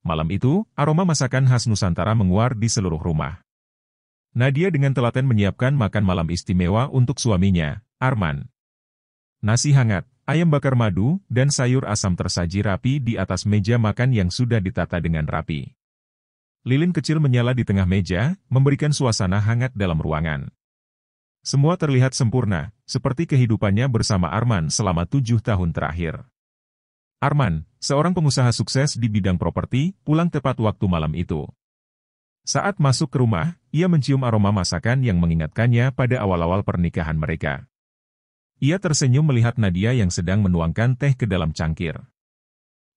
Malam itu, aroma masakan khas Nusantara menguar di seluruh rumah. Nadia dengan telaten menyiapkan makan malam istimewa untuk suaminya, Arman. Nasi hangat, ayam bakar madu, dan sayur asam tersaji rapi di atas meja makan yang sudah ditata dengan rapi. Lilin kecil menyala di tengah meja, memberikan suasana hangat dalam ruangan. Semua terlihat sempurna, seperti kehidupannya bersama Arman selama 7 tahun terakhir. Arman, seorang pengusaha sukses di bidang properti, pulang tepat waktu malam itu. Saat masuk ke rumah, ia mencium aroma masakan yang mengingatkannya pada awal-awal pernikahan mereka. Ia tersenyum melihat Nadia yang sedang menuangkan teh ke dalam cangkir.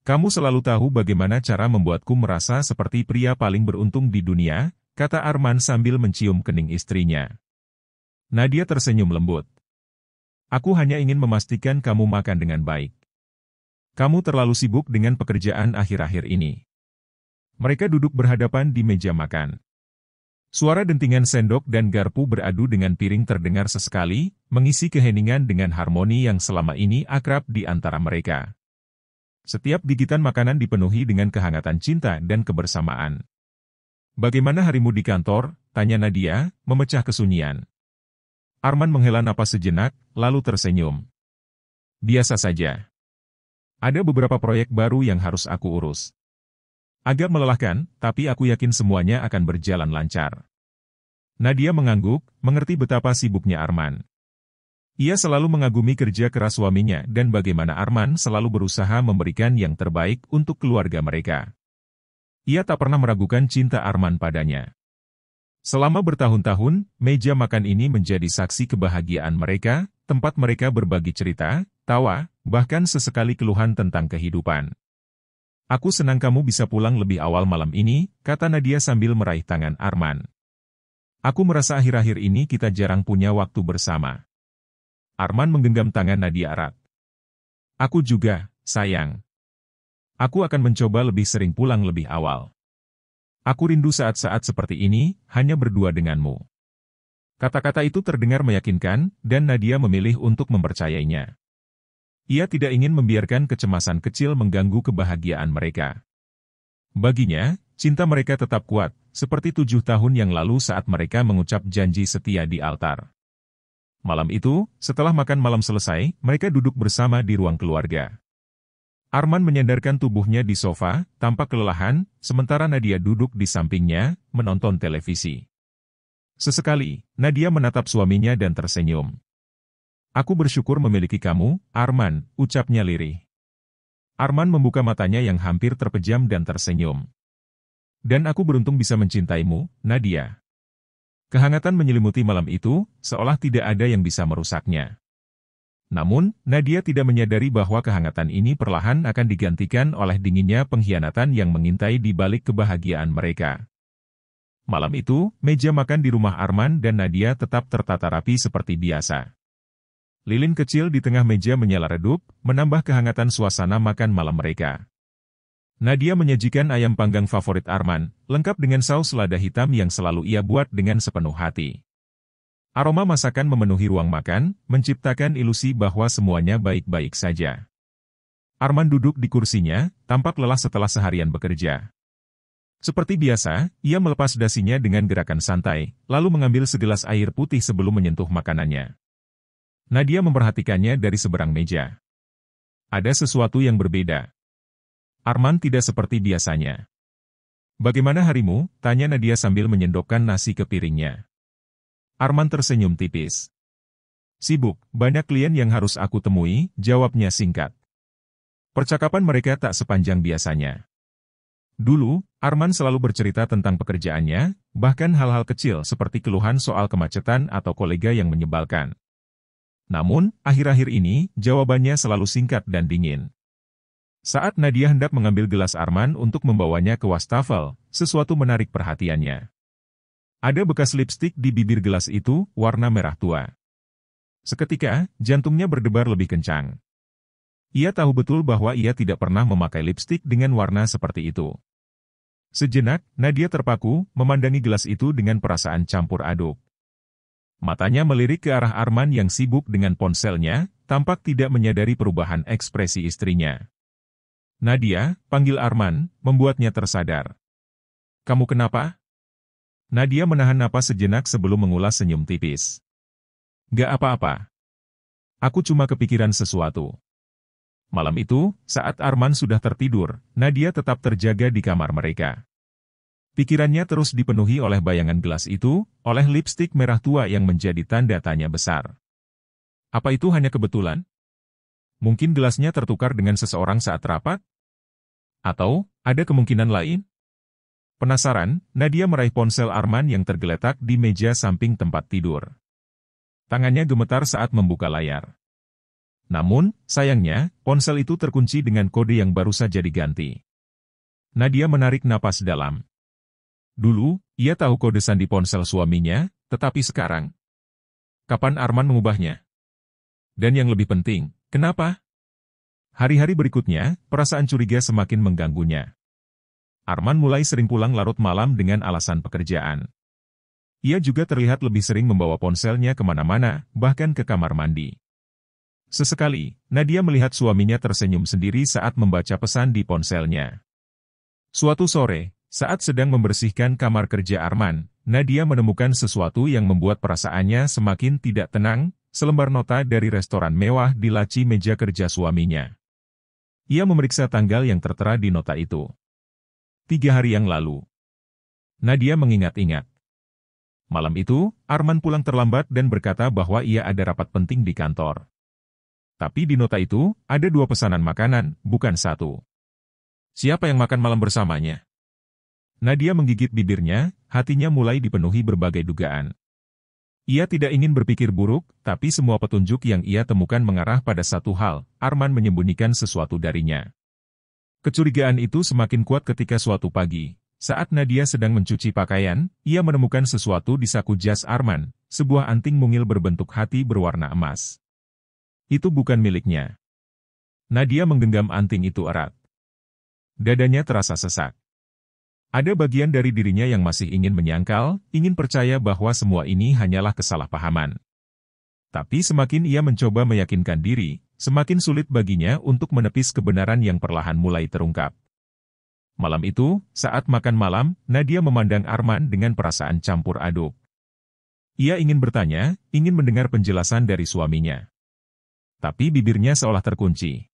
"Kamu selalu tahu bagaimana cara membuatku merasa seperti pria paling beruntung di dunia," kata Arman sambil mencium kening istrinya. Nadia tersenyum lembut. "Aku hanya ingin memastikan kamu makan dengan baik. Kamu terlalu sibuk dengan pekerjaan akhir-akhir ini." Mereka duduk berhadapan di meja makan. Suara dentingan sendok dan garpu beradu dengan piring terdengar sesekali, mengisi keheningan dengan harmoni yang selama ini akrab di antara mereka. Setiap gigitan makanan dipenuhi dengan kehangatan cinta dan kebersamaan. "Bagaimana harimu di kantor?" tanya Nadia, memecah kesunyian. Arman menghela napas sejenak, lalu tersenyum. "Biasa saja. Ada beberapa proyek baru yang harus aku urus. Agak melelahkan, tapi aku yakin semuanya akan berjalan lancar." Nadia mengangguk, mengerti betapa sibuknya Arman. Ia selalu mengagumi kerja keras suaminya dan bagaimana Arman selalu berusaha memberikan yang terbaik untuk keluarga mereka. Ia tak pernah meragukan cinta Arman padanya. Selama bertahun-tahun, meja makan ini menjadi saksi kebahagiaan mereka, tempat mereka berbagi cerita, tawa, bahkan sesekali keluhan tentang kehidupan. "Aku senang kamu bisa pulang lebih awal malam ini," kata Nadia sambil meraih tangan Arman. "Aku merasa akhir-akhir ini kita jarang punya waktu bersama." Arman menggenggam tangan Nadia erat. "Aku juga, sayang. Aku akan mencoba lebih sering pulang lebih awal. Aku rindu saat-saat seperti ini, hanya berdua denganmu." Kata-kata itu terdengar meyakinkan, dan Nadia memilih untuk mempercayainya. Ia tidak ingin membiarkan kecemasan kecil mengganggu kebahagiaan mereka. Baginya, cinta mereka tetap kuat, seperti 7 tahun yang lalu saat mereka mengucap janji setia di altar. Malam itu, setelah makan malam selesai, mereka duduk bersama di ruang keluarga. Arman menyandarkan tubuhnya di sofa, tampak kelelahan, sementara Nadia duduk di sampingnya, menonton televisi. Sesekali, Nadia menatap suaminya dan tersenyum. "Aku bersyukur memiliki kamu, Arman," ucapnya lirih. Arman membuka matanya yang hampir terpejam dan tersenyum. "Dan aku beruntung bisa mencintaimu, Nadia." Kehangatan menyelimuti malam itu, seolah tidak ada yang bisa merusaknya. Namun, Nadia tidak menyadari bahwa kehangatan ini perlahan akan digantikan oleh dinginnya pengkhianatan yang mengintai di balik kebahagiaan mereka. Malam itu, meja makan di rumah Arman dan Nadia tetap tertata rapi seperti biasa. Lilin kecil di tengah meja menyala redup, menambah kehangatan suasana makan malam mereka. Nadia menyajikan ayam panggang favorit Arman, lengkap dengan saus lada hitam yang selalu ia buat dengan sepenuh hati. Aroma masakan memenuhi ruang makan, menciptakan ilusi bahwa semuanya baik-baik saja. Arman duduk di kursinya, tampak lelah setelah seharian bekerja. Seperti biasa, ia melepas dasinya dengan gerakan santai, lalu mengambil segelas air putih sebelum menyentuh makanannya. Nadia memperhatikannya dari seberang meja. Ada sesuatu yang berbeda. Arman tidak seperti biasanya. "Bagaimana harimu?" tanya Nadia sambil menyendokkan nasi ke piringnya. Arman tersenyum tipis. "Sibuk, banyak klien yang harus aku temui," jawabnya singkat. Percakapan mereka tak sepanjang biasanya. Dulu, Arman selalu bercerita tentang pekerjaannya, bahkan hal-hal kecil seperti keluhan soal kemacetan atau kolega yang menyebalkan. Namun, akhir-akhir ini, jawabannya selalu singkat dan dingin. Saat Nadia hendak mengambil gelas Arman untuk membawanya ke wastafel, sesuatu menarik perhatiannya. Ada bekas lipstik di bibir gelas itu, warna merah tua. Seketika, jantungnya berdebar lebih kencang. Ia tahu betul bahwa ia tidak pernah memakai lipstik dengan warna seperti itu. Sejenak, Nadia terpaku, memandangi gelas itu dengan perasaan campur aduk. Matanya melirik ke arah Arman yang sibuk dengan ponselnya, tampak tidak menyadari perubahan ekspresi istrinya. Nadia, panggil Arman, membuatnya tersadar. Kamu kenapa? Nadia menahan napas sejenak sebelum mengulas senyum tipis. Gak apa-apa. Aku cuma kepikiran sesuatu. Malam itu, saat Arman sudah tertidur, Nadia tetap terjaga di kamar mereka. Pikirannya terus dipenuhi oleh bayangan gelas itu, oleh lipstik merah tua yang menjadi tanda tanya besar. Apa itu hanya kebetulan? Mungkin gelasnya tertukar dengan seseorang saat rapat? Atau, ada kemungkinan lain? Penasaran, Nadia meraih ponsel Arman yang tergeletak di meja samping tempat tidur. Tangannya gemetar saat membuka layar. Namun, sayangnya, ponsel itu terkunci dengan kode yang baru saja diganti. Nadia menarik napas dalam. Dulu, ia tahu kode sandi ponsel suaminya, tetapi sekarang, kapan Arman mengubahnya? Dan yang lebih penting, kenapa? Hari-hari berikutnya, perasaan curiga semakin mengganggunya. Arman mulai sering pulang larut malam dengan alasan pekerjaan. Ia juga terlihat lebih sering membawa ponselnya kemana-mana, bahkan ke kamar mandi. Sesekali, Nadia melihat suaminya tersenyum sendiri saat membaca pesan di ponselnya. Suatu sore, saat sedang membersihkan kamar kerja Arman, Nadia menemukan sesuatu yang membuat perasaannya semakin tidak tenang, selembar nota dari restoran mewah di laci meja kerja suaminya. Ia memeriksa tanggal yang tertera di nota itu. 3 hari yang lalu. Nadia mengingat-ingat. Malam itu, Arman pulang terlambat dan berkata bahwa ia ada rapat penting di kantor. Tapi di nota itu, ada 2 pesanan makanan, bukan 1. Siapa yang makan malam bersamanya? Nadia menggigit bibirnya, hatinya mulai dipenuhi berbagai dugaan. Ia tidak ingin berpikir buruk, tapi semua petunjuk yang ia temukan mengarah pada satu hal, Arman menyembunyikan sesuatu darinya. Kecurigaan itu semakin kuat ketika suatu pagi, saat Nadia sedang mencuci pakaian, ia menemukan sesuatu di saku jas Arman, sebuah anting mungil berbentuk hati berwarna emas. Itu bukan miliknya. Nadia menggenggam anting itu erat. Dadanya terasa sesak. Ada bagian dari dirinya yang masih ingin menyangkal, ingin percaya bahwa semua ini hanyalah kesalahpahaman. Tapi semakin ia mencoba meyakinkan diri, semakin sulit baginya untuk menepis kebenaran yang perlahan mulai terungkap. Malam itu, saat makan malam, Nadia memandang Arman dengan perasaan campur aduk. Ia ingin bertanya, ingin mendengar penjelasan dari suaminya. Tapi bibirnya seolah terkunci.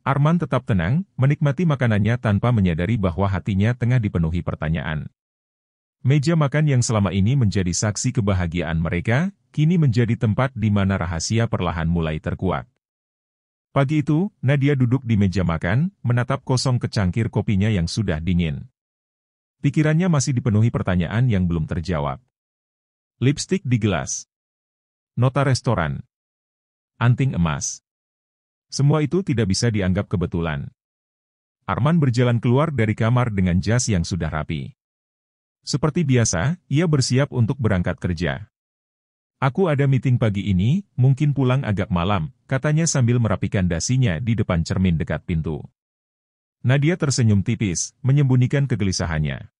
Arman tetap tenang, menikmati makanannya tanpa menyadari bahwa hatinya tengah dipenuhi pertanyaan. Meja makan yang selama ini menjadi saksi kebahagiaan mereka, kini menjadi tempat di mana rahasia perlahan mulai terkuak. Pagi itu, Nadia duduk di meja makan, menatap kosong kecangkir kopinya yang sudah dingin. Pikirannya masih dipenuhi pertanyaan yang belum terjawab. Lipstik di gelas. Nota restoran. Anting emas. Semua itu tidak bisa dianggap kebetulan. Arman berjalan keluar dari kamar dengan jas yang sudah rapi. Seperti biasa, ia bersiap untuk berangkat kerja. Aku ada meeting pagi ini, mungkin pulang agak malam, katanya sambil merapikan dasinya di depan cermin dekat pintu. Nadia tersenyum tipis, menyembunyikan kegelisahannya.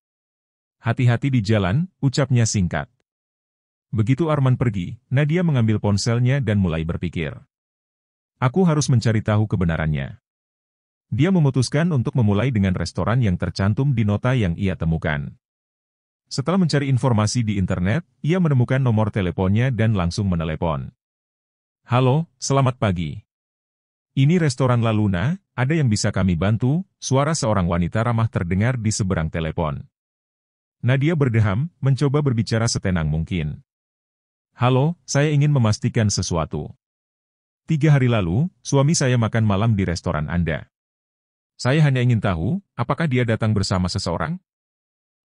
Hati-hati di jalan, ucapnya singkat. Begitu Arman pergi, Nadia mengambil ponselnya dan mulai berpikir. Aku harus mencari tahu kebenarannya. Dia memutuskan untuk memulai dengan restoran yang tercantum di nota yang ia temukan. Setelah mencari informasi di internet, ia menemukan nomor teleponnya dan langsung menelepon. Halo, selamat pagi. Ini restoran La Luna, ada yang bisa kami bantu? Suara seorang wanita ramah terdengar di seberang telepon. Nadia berdeham, mencoba berbicara setenang mungkin. Halo, saya ingin memastikan sesuatu. 3 hari lalu, suami saya makan malam di restoran Anda. Saya hanya ingin tahu, apakah dia datang bersama seseorang?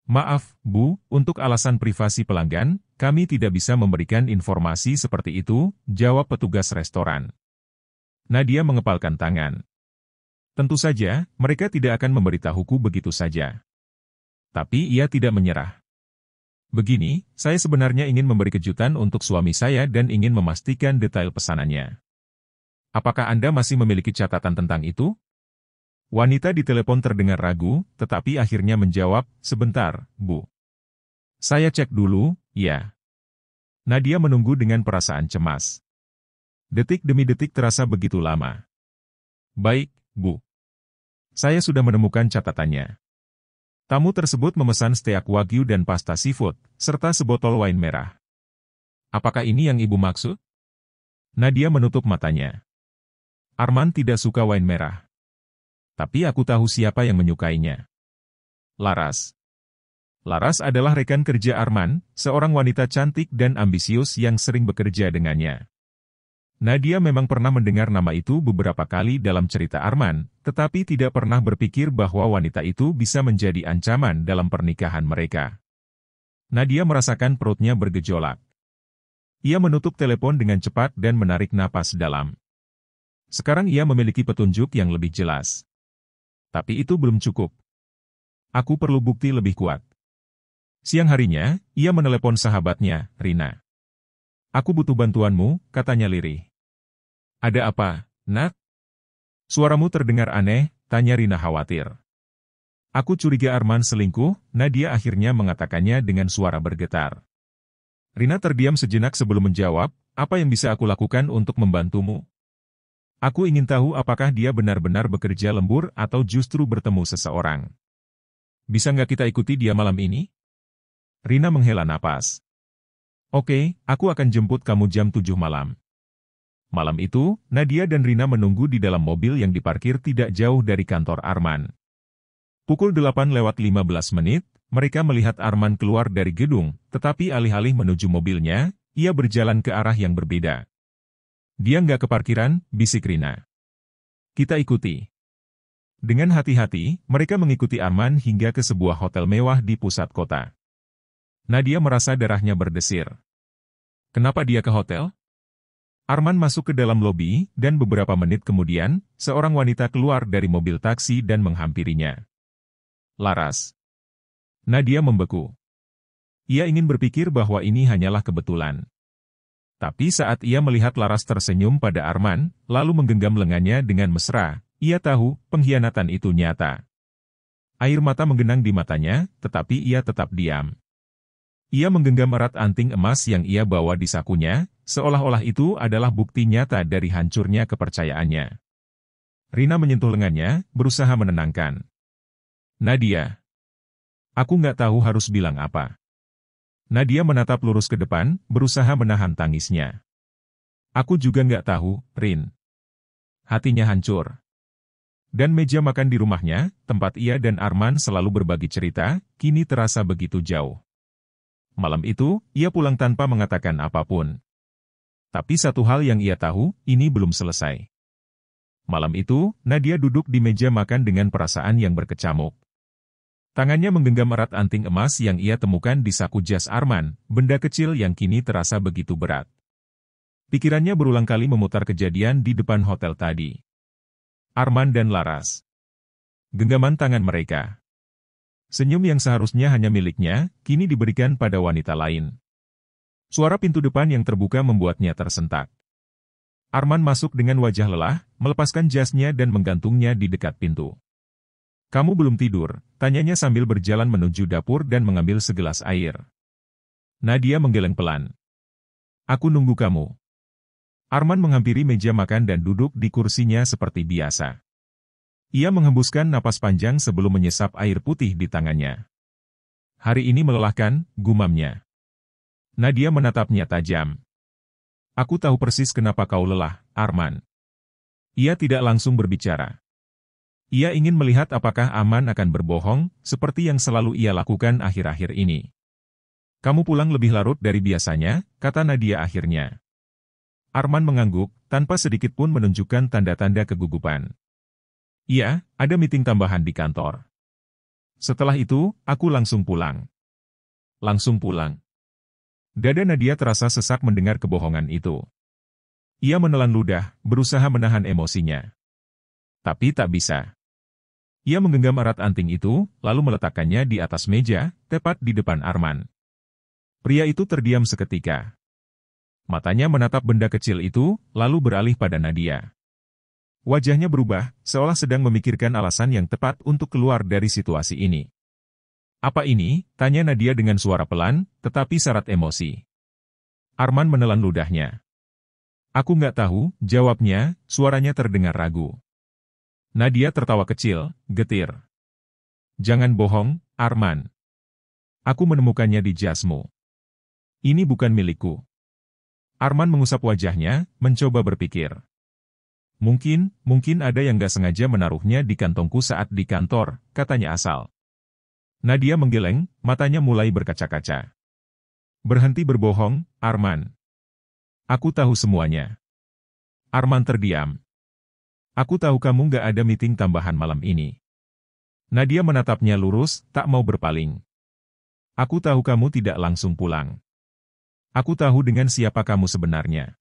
Maaf, Bu, untuk alasan privasi pelanggan, kami tidak bisa memberikan informasi seperti itu, jawab petugas restoran. Nadia mengepalkan tangan. Tentu saja, mereka tidak akan memberitahuku begitu saja. Tapi ia tidak menyerah. Begini, saya sebenarnya ingin memberi kejutan untuk suami saya dan ingin memastikan detail pesanannya. Apakah Anda masih memiliki catatan tentang itu? Wanita di telepon terdengar ragu, tetapi akhirnya menjawab, sebentar, Bu. Saya cek dulu, ya. Nadia menunggu dengan perasaan cemas. Detik demi detik terasa begitu lama. Baik, Bu. Saya sudah menemukan catatannya. Tamu tersebut memesan steak wagyu dan pasta seafood, serta sebotol wine merah. Apakah ini yang ibu maksud? Nadia menutup matanya. Arman tidak suka wine merah. Tapi aku tahu siapa yang menyukainya. Laras. Laras adalah rekan kerja Arman, seorang wanita cantik dan ambisius yang sering bekerja dengannya. Nadia memang pernah mendengar nama itu beberapa kali dalam cerita Arman, tetapi tidak pernah berpikir bahwa wanita itu bisa menjadi ancaman dalam pernikahan mereka. Nadia merasakan perutnya bergejolak. Ia menutup telepon dengan cepat dan menarik napas dalam. Sekarang ia memiliki petunjuk yang lebih jelas. Tapi itu belum cukup. Aku perlu bukti lebih kuat. Siang harinya, ia menelepon sahabatnya, Rina. Aku butuh bantuanmu, katanya lirih. Ada apa, Nat? Suaramu terdengar aneh, tanya Rina khawatir. Aku curiga Arman selingkuh, Nadia akhirnya mengatakannya dengan suara bergetar. Rina terdiam sejenak sebelum menjawab, apa yang bisa aku lakukan untuk membantumu? Aku ingin tahu apakah dia benar-benar bekerja lembur atau justru bertemu seseorang. Bisa nggak kita ikuti dia malam ini? Rina menghela napas. Oke, aku akan jemput kamu jam 7 malam. Malam itu, Nadia dan Rina menunggu di dalam mobil yang diparkir tidak jauh dari kantor Arman. Pukul 8:15, mereka melihat Arman keluar dari gedung, tetapi alih-alih menuju mobilnya, ia berjalan ke arah yang berbeda. Dia nggak ke parkiran, bisik Rina. Kita ikuti. Dengan hati-hati, mereka mengikuti Arman hingga ke sebuah hotel mewah di pusat kota. Nadia merasa darahnya berdesir. Kenapa dia ke hotel? Arman masuk ke dalam lobi, dan beberapa menit kemudian, seorang wanita keluar dari mobil taksi dan menghampirinya. Laras. Nadia membeku. Ia ingin berpikir bahwa ini hanyalah kebetulan. Tapi saat ia melihat Laras tersenyum pada Arman, lalu menggenggam lengannya dengan mesra, ia tahu pengkhianatan itu nyata. Air mata menggenang di matanya, tetapi ia tetap diam. Ia menggenggam erat anting emas yang ia bawa di sakunya, seolah-olah itu adalah bukti nyata dari hancurnya kepercayaannya. Rina menyentuh lengannya, berusaha menenangkan. Nadia. Aku nggak tahu harus bilang apa. Nadia menatap lurus ke depan, berusaha menahan tangisnya. Aku juga nggak tahu, Rin. Hatinya hancur. Dan meja makan di rumahnya, tempat ia dan Arman selalu berbagi cerita, kini terasa begitu jauh. Malam itu, ia pulang tanpa mengatakan apapun. Tapi satu hal yang ia tahu, ini belum selesai. Malam itu, Nadia duduk di meja makan dengan perasaan yang berkecamuk. Tangannya menggenggam erat anting emas yang ia temukan di saku jas Arman, benda kecil yang kini terasa begitu berat. Pikirannya berulang kali memutar kejadian di depan hotel tadi. Arman dan Laras. Genggaman tangan mereka. Senyum yang seharusnya hanya miliknya, kini diberikan pada wanita lain. Suara pintu depan yang terbuka membuatnya tersentak. Arman masuk dengan wajah lelah, melepaskan jasnya dan menggantungnya di dekat pintu. Kamu belum tidur, tanyanya sambil berjalan menuju dapur dan mengambil segelas air. Nadia menggeleng pelan. Aku nunggu kamu. Arman menghampiri meja makan dan duduk di kursinya seperti biasa. Ia menghembuskan napas panjang sebelum menyesap air putih di tangannya. Hari ini melelahkan, gumamnya. Nadia menatapnya tajam. Aku tahu persis kenapa kau lelah, Arman. Ia tidak langsung berbicara. Ia ingin melihat apakah Arman akan berbohong, seperti yang selalu ia lakukan akhir-akhir ini. Kamu pulang lebih larut dari biasanya, kata Nadia akhirnya. Arman mengangguk, tanpa sedikit pun menunjukkan tanda-tanda kegugupan. Iya, ada meeting tambahan di kantor. Setelah itu, aku langsung pulang. Langsung pulang. Dada Nadia terasa sesak mendengar kebohongan itu. Ia menelan ludah, berusaha menahan emosinya. Tapi tak bisa. Ia menggenggam erat anting itu, lalu meletakkannya di atas meja, tepat di depan Arman. Pria itu terdiam seketika. Matanya menatap benda kecil itu, lalu beralih pada Nadia. Wajahnya berubah, seolah sedang memikirkan alasan yang tepat untuk keluar dari situasi ini. Apa ini? Tanya Nadia dengan suara pelan, tetapi syarat emosi. Arman menelan ludahnya. Aku nggak tahu, jawabnya, suaranya terdengar ragu. Nadia tertawa kecil, getir. Jangan bohong, Arman. Aku menemukannya di jasmu. Ini bukan milikku. Arman mengusap wajahnya, mencoba berpikir. Mungkin ada yang gak sengaja menaruhnya di kantongku saat di kantor, katanya asal. Nadia menggeleng, matanya mulai berkaca-kaca. Berhenti berbohong, Arman. Aku tahu semuanya. Arman terdiam. Aku tahu kamu gak ada meeting tambahan malam ini. Nadia menatapnya lurus, tak mau berpaling. Aku tahu kamu tidak langsung pulang. Aku tahu dengan siapa kamu sebenarnya.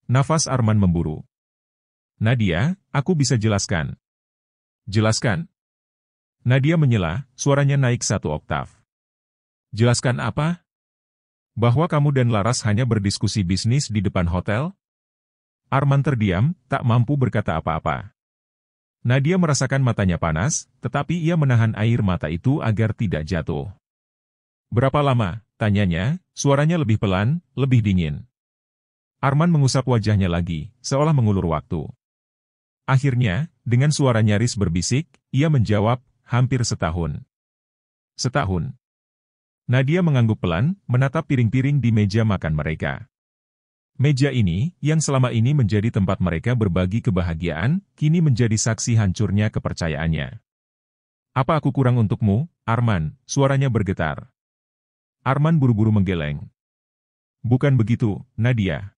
Nafas Arman memburu. Nadia, aku bisa jelaskan. Jelaskan? Nadia menyela, suaranya naik 1 oktav. Jelaskan apa? Bahwa kamu dan Laras hanya berdiskusi bisnis di depan hotel? Arman terdiam, tak mampu berkata apa-apa. Nadia merasakan matanya panas, tetapi ia menahan air mata itu agar tidak jatuh. Berapa lama? Tanyanya, suaranya lebih pelan, lebih dingin. Arman mengusap wajahnya lagi, seolah mengulur waktu. Akhirnya, dengan suara nyaris berbisik, ia menjawab, hampir setahun. Setahun. Nadia mengangguk pelan, menatap piring-piring di meja makan mereka. Meja ini, yang selama ini menjadi tempat mereka berbagi kebahagiaan, kini menjadi saksi hancurnya kepercayaannya. Apa aku kurang untukmu, Arman? Suaranya bergetar. Arman buru-buru menggeleng. Bukan begitu, Nadia.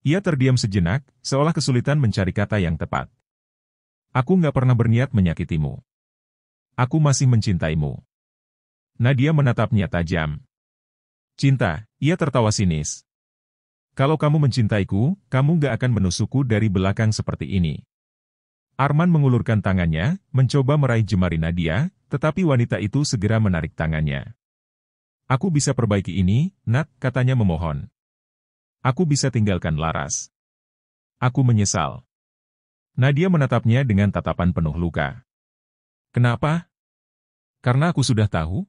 Ia terdiam sejenak, seolah kesulitan mencari kata yang tepat. Aku nggak pernah berniat menyakitimu. Aku masih mencintaimu. Nadia menatapnya tajam. Cinta, ia tertawa sinis. Kalau kamu mencintaiku, kamu nggak akan menusukku dari belakang seperti ini. Arman mengulurkan tangannya, mencoba meraih jemari Nadia, tetapi wanita itu segera menarik tangannya. Aku bisa perbaiki ini, Nat, katanya memohon. Aku bisa tinggalkan Laras. Aku menyesal. Nadia menatapnya dengan tatapan penuh luka. Kenapa? Karena aku sudah tahu.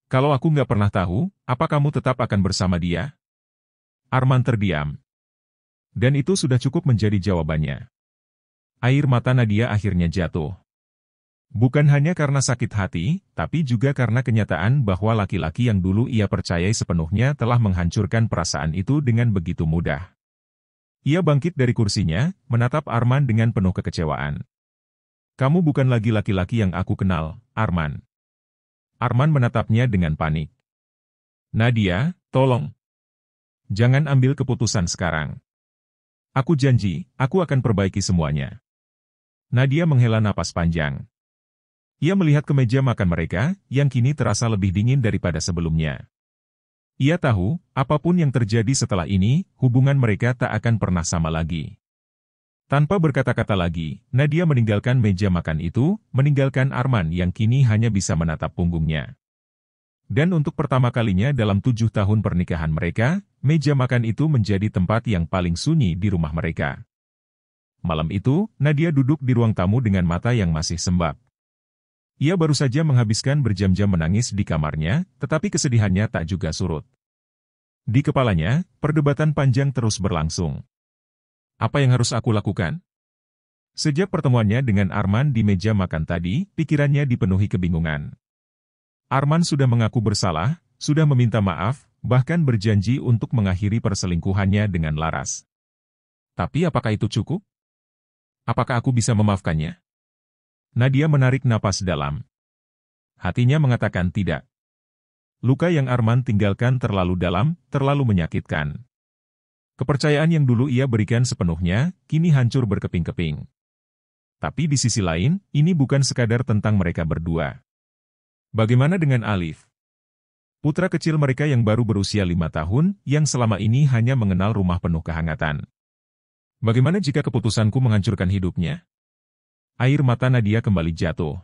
Kalau aku nggak pernah tahu, apa kamu tetap akan bersama dia? Arman terdiam. Dan itu sudah cukup menjadi jawabannya. Air mata Nadia akhirnya jatuh. Bukan hanya karena sakit hati, tapi juga karena kenyataan bahwa laki-laki yang dulu ia percayai sepenuhnya telah menghancurkan perasaan itu dengan begitu mudah. Ia bangkit dari kursinya, menatap Arman dengan penuh kekecewaan. Kamu bukan lagi laki-laki yang aku kenal, Arman. Arman menatapnya dengan panik. Nadia, tolong. Jangan ambil keputusan sekarang. Aku janji, aku akan perbaiki semuanya. Nadia menghela napas panjang. Ia melihat ke meja makan mereka, yang kini terasa lebih dingin daripada sebelumnya. Ia tahu, apapun yang terjadi setelah ini, hubungan mereka tak akan pernah sama lagi. Tanpa berkata-kata lagi, Nadia meninggalkan meja makan itu, meninggalkan Arman yang kini hanya bisa menatap punggungnya. Dan untuk pertama kalinya dalam 7 tahun pernikahan mereka, meja makan itu menjadi tempat yang paling sunyi di rumah mereka. Malam itu, Nadia duduk di ruang tamu dengan mata yang masih sembab. Ia baru saja menghabiskan berjam-jam menangis di kamarnya, tetapi kesedihannya tak juga surut. Di kepalanya, perdebatan panjang terus berlangsung. Apa yang harus aku lakukan? Sejak pertemuannya dengan Arman di meja makan tadi, pikirannya dipenuhi kebingungan. Arman sudah mengaku bersalah, sudah meminta maaf, bahkan berjanji untuk mengakhiri perselingkuhannya dengan Laras. Tapi apakah itu cukup? Apakah aku bisa memaafkannya? Nadia menarik napas dalam. Hatinya mengatakan tidak. Luka yang Arman tinggalkan terlalu dalam, terlalu menyakitkan. Kepercayaan yang dulu ia berikan sepenuhnya, kini hancur berkeping-keping. Tapi di sisi lain, ini bukan sekadar tentang mereka berdua. Bagaimana dengan Alif? Putra kecil mereka yang baru berusia 5 tahun, yang selama ini hanya mengenal rumah penuh kehangatan. Bagaimana jika keputusanku menghancurkan hidupnya? Air mata Nadia kembali jatuh.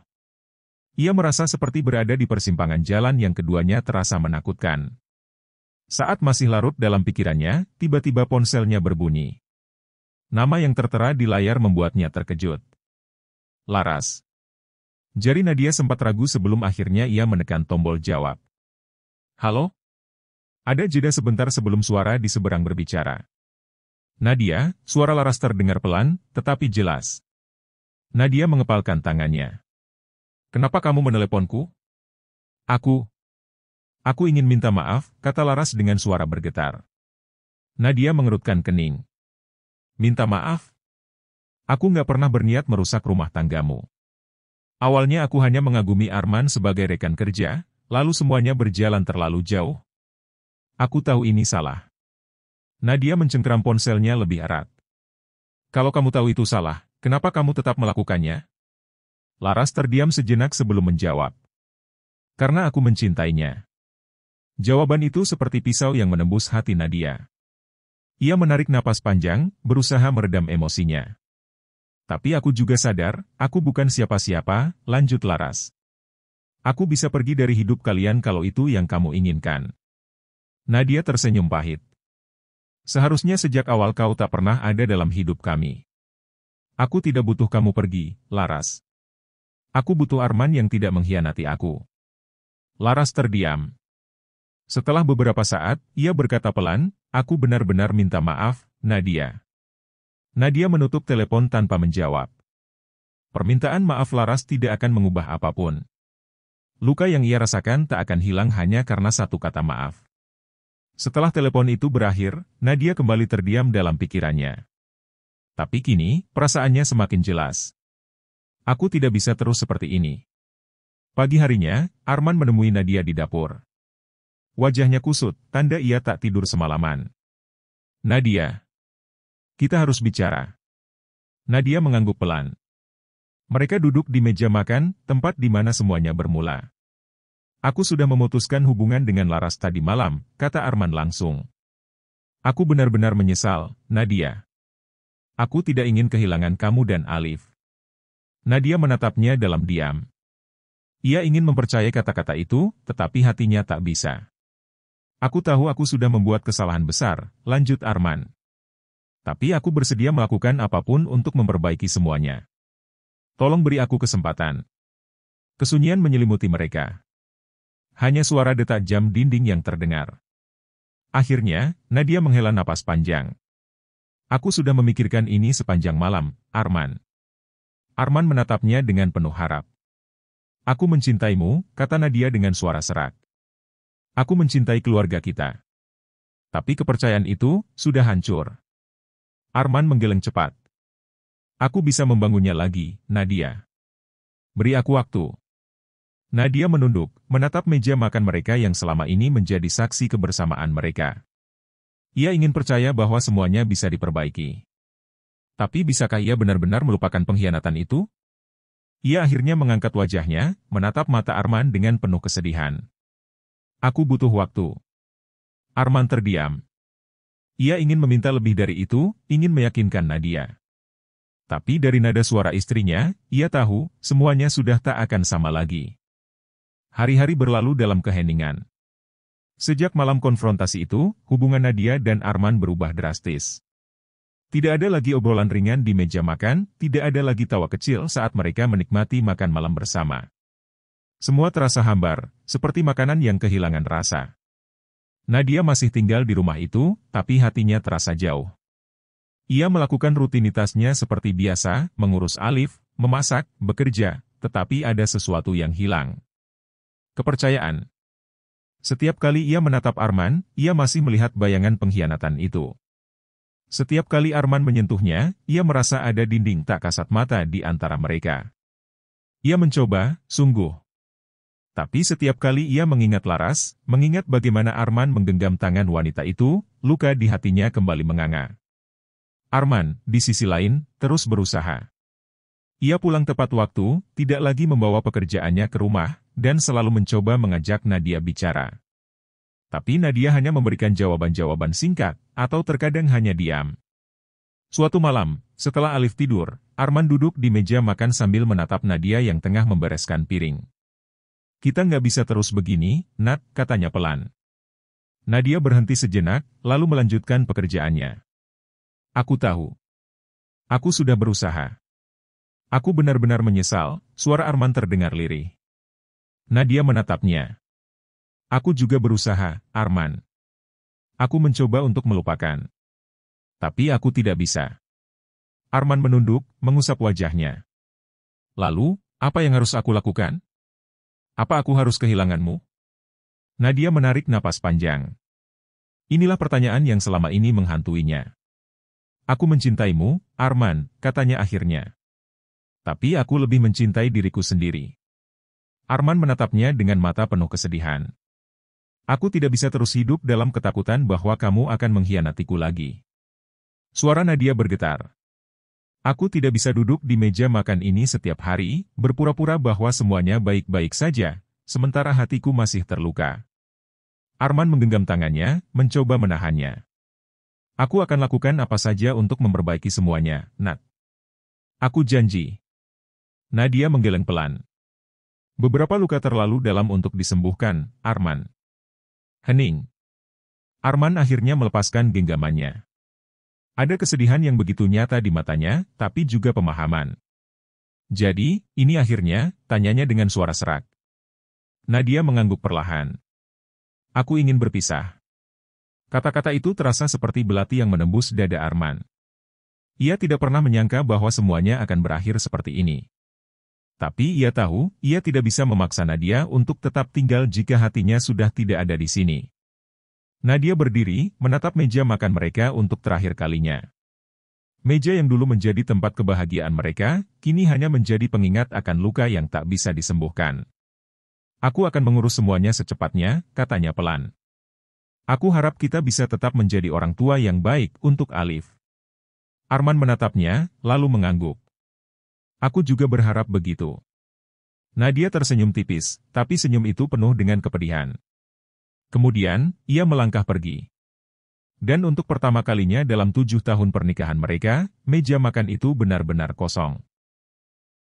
Ia merasa seperti berada di persimpangan jalan yang keduanya terasa menakutkan. Saat masih larut dalam pikirannya, tiba-tiba ponselnya berbunyi. Nama yang tertera di layar membuatnya terkejut. Laras. Jari Nadia sempat ragu sebelum akhirnya ia menekan tombol jawab. Halo? Ada jeda sebentar sebelum suara di seberang berbicara. Nadia, suara Laras terdengar pelan, tetapi jelas. Nadia mengepalkan tangannya. Kenapa kamu meneleponku? Aku ingin minta maaf, kata Laras dengan suara bergetar. Nadia mengerutkan kening. Minta maaf? Aku nggak pernah berniat merusak rumah tanggamu. Awalnya aku hanya mengagumi Arman sebagai rekan kerja, lalu semuanya berjalan terlalu jauh. Aku tahu ini salah. Nadia mencengkeram ponselnya lebih erat. Kalau kamu tahu itu salah, kenapa kamu tetap melakukannya? Laras terdiam sejenak sebelum menjawab. Karena aku mencintainya. Jawaban itu seperti pisau yang menembus hati Nadia. Ia menarik napas panjang, berusaha meredam emosinya. Tapi aku juga sadar, aku bukan siapa-siapa, lanjut Laras. Aku bisa pergi dari hidup kalian kalau itu yang kamu inginkan. Nadia tersenyum pahit. Seharusnya sejak awal kau tak pernah ada dalam hidup kami. Aku tidak butuh kamu pergi, Laras. Aku butuh Arman yang tidak mengkhianati aku. Laras terdiam. Setelah beberapa saat, ia berkata pelan, aku benar-benar minta maaf, Nadia. Nadia menutup telepon tanpa menjawab. Permintaan maaf Laras tidak akan mengubah apapun. Luka yang ia rasakan tak akan hilang hanya karena satu kata maaf. Setelah telepon itu berakhir, Nadia kembali terdiam dalam pikirannya. Tapi kini, perasaannya semakin jelas. Aku tidak bisa terus seperti ini. Pagi harinya, Arman menemui Nadia di dapur. Wajahnya kusut, tanda ia tak tidur semalaman. Nadia, kita harus bicara. Nadia mengangguk pelan. Mereka duduk di meja makan, tempat di mana semuanya bermula. Aku sudah memutuskan hubungan dengan Laras tadi malam, kata Arman langsung. Aku benar-benar menyesal, Nadia. Aku tidak ingin kehilangan kamu dan Alif. Nadia menatapnya dalam diam. Ia ingin mempercayai kata-kata itu, tetapi hatinya tak bisa. Aku tahu aku sudah membuat kesalahan besar, lanjut Arman. Tapi aku bersedia melakukan apapun untuk memperbaiki semuanya. Tolong beri aku kesempatan. Kesunyian menyelimuti mereka. Hanya suara detak jam dinding yang terdengar. Akhirnya, Nadia menghela napas panjang. Aku sudah memikirkan ini sepanjang malam, Arman. Arman menatapnya dengan penuh harap. Aku mencintaimu, kata Nadia dengan suara serak. Aku mencintai keluarga kita. Tapi kepercayaan itu sudah hancur. Arman menggeleng cepat. Aku bisa membangunnya lagi, Nadia. Beri aku waktu. Nadia menunduk, menatap meja makan mereka yang selama ini menjadi saksi kebersamaan mereka. Ia ingin percaya bahwa semuanya bisa diperbaiki. Tapi bisakah ia benar-benar melupakan pengkhianatan itu? Ia akhirnya mengangkat wajahnya, menatap mata Arman dengan penuh kesedihan. Aku butuh waktu. Arman terdiam. Ia ingin meminta lebih dari itu, ingin meyakinkan Nadia. Tapi dari nada suara istrinya, ia tahu, semuanya sudah tak akan sama lagi. Hari-hari berlalu dalam keheningan. Sejak malam konfrontasi itu, hubungan Nadia dan Arman berubah drastis. Tidak ada lagi obrolan ringan di meja makan, tidak ada lagi tawa kecil saat mereka menikmati makan malam bersama. Semua terasa hambar, seperti makanan yang kehilangan rasa. Nadia masih tinggal di rumah itu, tapi hatinya terasa jauh. Ia melakukan rutinitasnya seperti biasa, mengurus Alif, memasak, bekerja, tetapi ada sesuatu yang hilang. Kepercayaan. Setiap kali ia menatap Arman, ia masih melihat bayangan pengkhianatan itu. Setiap kali Arman menyentuhnya, ia merasa ada dinding tak kasat mata di antara mereka. Ia mencoba, sungguh. Tapi setiap kali ia mengingat Laras, mengingat bagaimana Arman menggenggam tangan wanita itu, luka di hatinya kembali menganga. Arman, di sisi lain, terus berusaha. Ia pulang tepat waktu, tidak lagi membawa pekerjaannya ke rumah, dan selalu mencoba mengajak Nadia bicara. Tapi Nadia hanya memberikan jawaban-jawaban singkat, atau terkadang hanya diam. Suatu malam, setelah Alif tidur, Arman duduk di meja makan sambil menatap Nadia yang tengah membereskan piring. Kita nggak bisa terus begini, Nat, katanya pelan. Nadia berhenti sejenak, lalu melanjutkan pekerjaannya. Aku tahu. Aku sudah berusaha. Aku benar-benar menyesal, suara Arman terdengar lirih. Nadia menatapnya. Aku juga berusaha, Arman. Aku mencoba untuk melupakan. Tapi aku tidak bisa. Arman menunduk, mengusap wajahnya. Lalu, apa yang harus aku lakukan? Apa aku harus kehilanganmu? Nadia menarik napas panjang. Inilah pertanyaan yang selama ini menghantuinya. Aku mencintaimu, Arman, katanya akhirnya. Tapi aku lebih mencintai diriku sendiri. Arman menatapnya dengan mata penuh kesedihan. Aku tidak bisa terus hidup dalam ketakutan bahwa kamu akan mengkhianatiku lagi. Suara Nadia bergetar. Aku tidak bisa duduk di meja makan ini setiap hari, berpura-pura bahwa semuanya baik-baik saja, sementara hatiku masih terluka. Arman menggenggam tangannya, mencoba menahannya. Aku akan lakukan apa saja untuk memperbaiki semuanya, Nat. Aku janji. Nadia menggeleng pelan. Beberapa luka terlalu dalam untuk disembuhkan, Arman. Hening. Arman akhirnya melepaskan genggamannya. Ada kesedihan yang begitu nyata di matanya, tapi juga pemahaman. Jadi, ini akhirnya, tanyanya dengan suara serak. Nadia mengangguk perlahan. Aku ingin berpisah. Kata-kata itu terasa seperti belati yang menembus dada Arman. Ia tidak pernah menyangka bahwa semuanya akan berakhir seperti ini. Tapi ia tahu, ia tidak bisa memaksa Nadia untuk tetap tinggal jika hatinya sudah tidak ada di sini. Nadia berdiri, menatap meja makan mereka untuk terakhir kalinya. Meja yang dulu menjadi tempat kebahagiaan mereka, kini hanya menjadi pengingat akan luka yang tak bisa disembuhkan. Aku akan mengurus semuanya secepatnya, katanya pelan. Aku harap kita bisa tetap menjadi orang tua yang baik untuk Alif. Arman menatapnya, lalu mengangguk. Aku juga berharap begitu. Nadia tersenyum tipis, tapi senyum itu penuh dengan kepedihan. Kemudian, ia melangkah pergi. Dan untuk pertama kalinya dalam 7 tahun pernikahan mereka, meja makan itu benar-benar kosong.